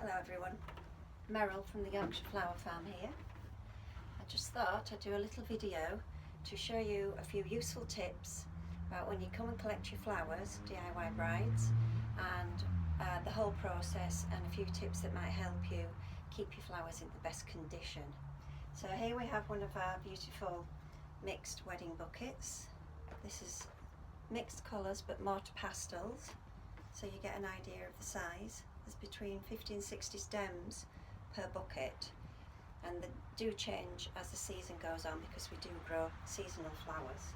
Hello everyone, Meryl from the Yorkshire Flower Farm here. I just thought I'd do a little video to show you a few useful tips about when you come and collect your flowers, DIY brides, and the whole process, and a few tips that might help you keep your flowers in the best condition. So here we have one of our beautiful mixed wedding buckets. This is mixed colours but more to pastels, so you get an idea of the size. There's between 50 and 60 stems per bucket, and they do change as the season goes on because we do grow seasonal flowers.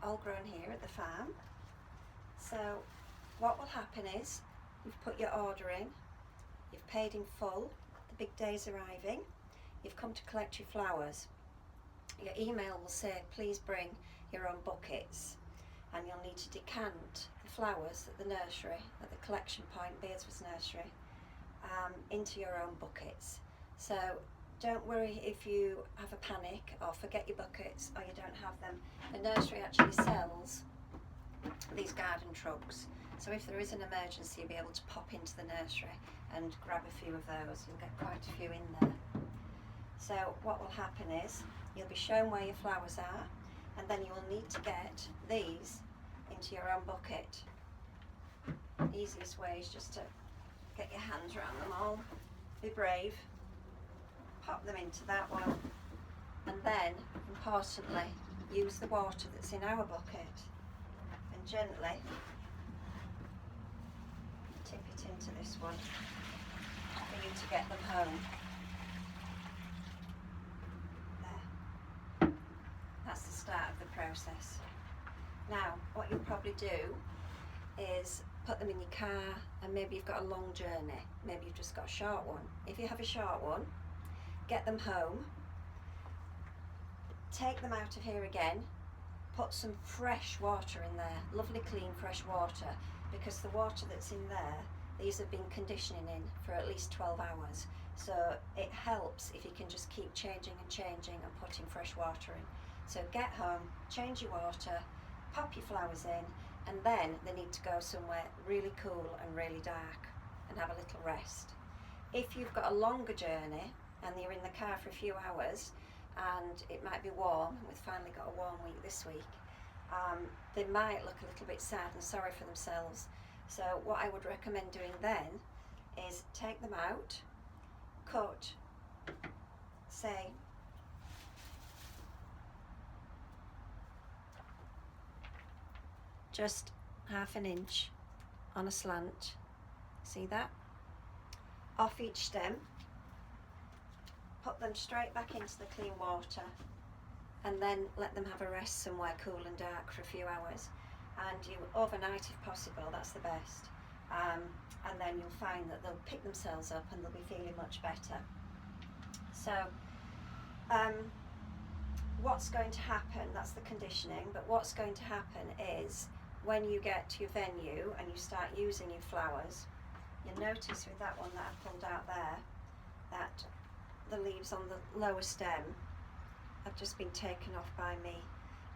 All grown here at the farm. So what will happen is you've put your order in, you've paid in full, the big day's arriving, you've come to collect your flowers. Your email will say please bring your own buckets, and you'll need to decant the flowers at the nursery, at the collection point, Beardsworth Nursery, into your own buckets. So don't worry if you have a panic or forget your buckets or you don't have them. The nursery actually sells these garden trucks, so if there is an emergency you'll be able to pop into the nursery and grab a few of those. You'll get quite a few in there. So what will happen is you'll be shown where your flowers are, and then you will need to get these into your own bucket. The easiest way is just to get your hands around them all, be brave, pop them into that one, and then importantly use the water that's in our bucket and gently tip it into this one for you to get them home. There. That's the start of the process. Now what you'll probably do is put them in your car, and maybe you've got a long journey, maybe you've just got a short one. If you have a short one, get them home, take them out of here again, put some fresh water in there, lovely clean fresh water, because the water that's in there, these have been conditioning in for at least 12 hours. So it helps if you can just keep changing and putting fresh water in. So get home, change your water, pop your flowers in, and then they need to go somewhere really cool and really dark and have a little rest. If you've got a longer journey and you're in the car for a few hours and it might be warm, we've finally got a warm week this week, they might look a little bit sad and sorry for themselves. So what I would recommend doing then is take them out, cut, say, just half an inch on a slant, see that? Off each stem, put them straight back into the clean water, and then let them have a rest somewhere cool and dark for a few hours. And you overnight if possible, that's the best. And then you'll find that they'll pick themselves up and they'll be feeling much better. So what's going to happen, that's the conditioning, but what's going to happen is when you get to your venue and you start using your flowers, you'll notice with that one that I pulled out there that the leaves on the lower stem have just been taken off by me.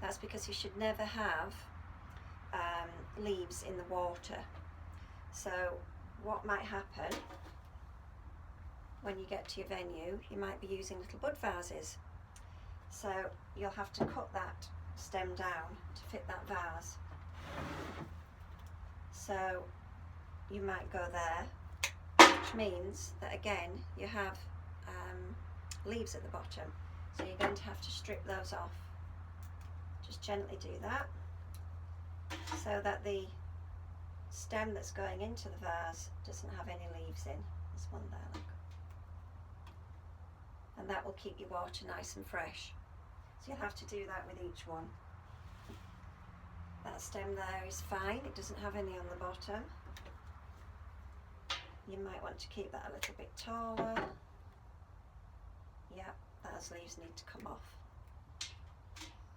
That's because you should never have leaves in the water. So what might happen when you get to your venue, you might be using little bud vases. So you'll have to cut that stem down to fit that vase. So you might go there, which means that again you have leaves at the bottom. So you're going to have to strip those off. Just gently do that so that the stem that's going into the vase doesn't have any leaves in. There's one there, look. And that will keep your water nice and fresh. So you'll have to do that with each one. That stem there is fine, it doesn't have any on the bottom. You might want to keep that a little bit taller. Yeah, those leaves need to come off.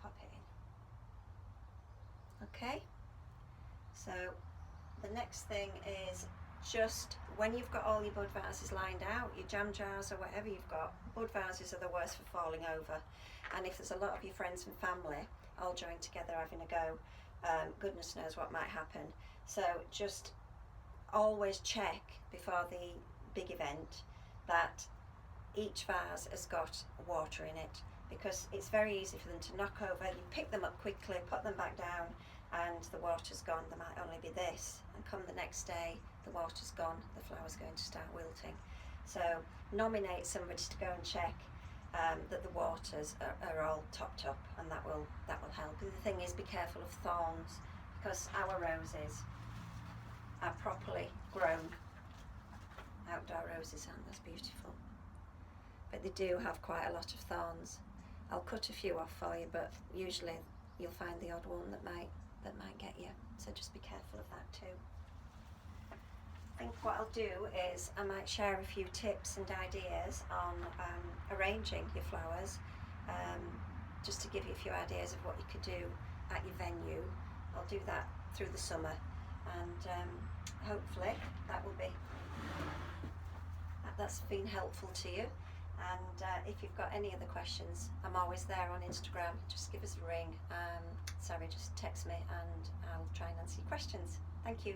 Pop it in. Okay, so the next thing is just when you've got all your bud vases lined out, your jam jars or whatever you've got, bud vases are the worst for falling over. And if there's a lot of your friends and family all joined together having a go, goodness knows what might happen. So just always check before the big event that each vase has got water in it, because it's very easy for them to knock over. You pick them up quickly, put them back down, and the water's gone. There might only be this, and come the next day, the water's gone, the flower's going to start wilting. So nominate somebody to go and check that the waters are all topped up, and that will help. The thing is, be careful of thorns, because our roses are properly grown outdoor roses, aren't they beautiful? But they do have quite a lot of thorns. I'll cut a few off for you, but usually you'll find the odd one that might get you. So just be careful of that too. I think what I'll do is I might share a few tips and ideas on arranging your flowers, just to give you a few ideas of what you could do at your venue. I'll do that through the summer, and hopefully that's been helpful to you. And if you've got any other questions, I'm always there on Instagram. Just give us a ring. Sorry, just text me and I'll try and answer your questions. Thank you.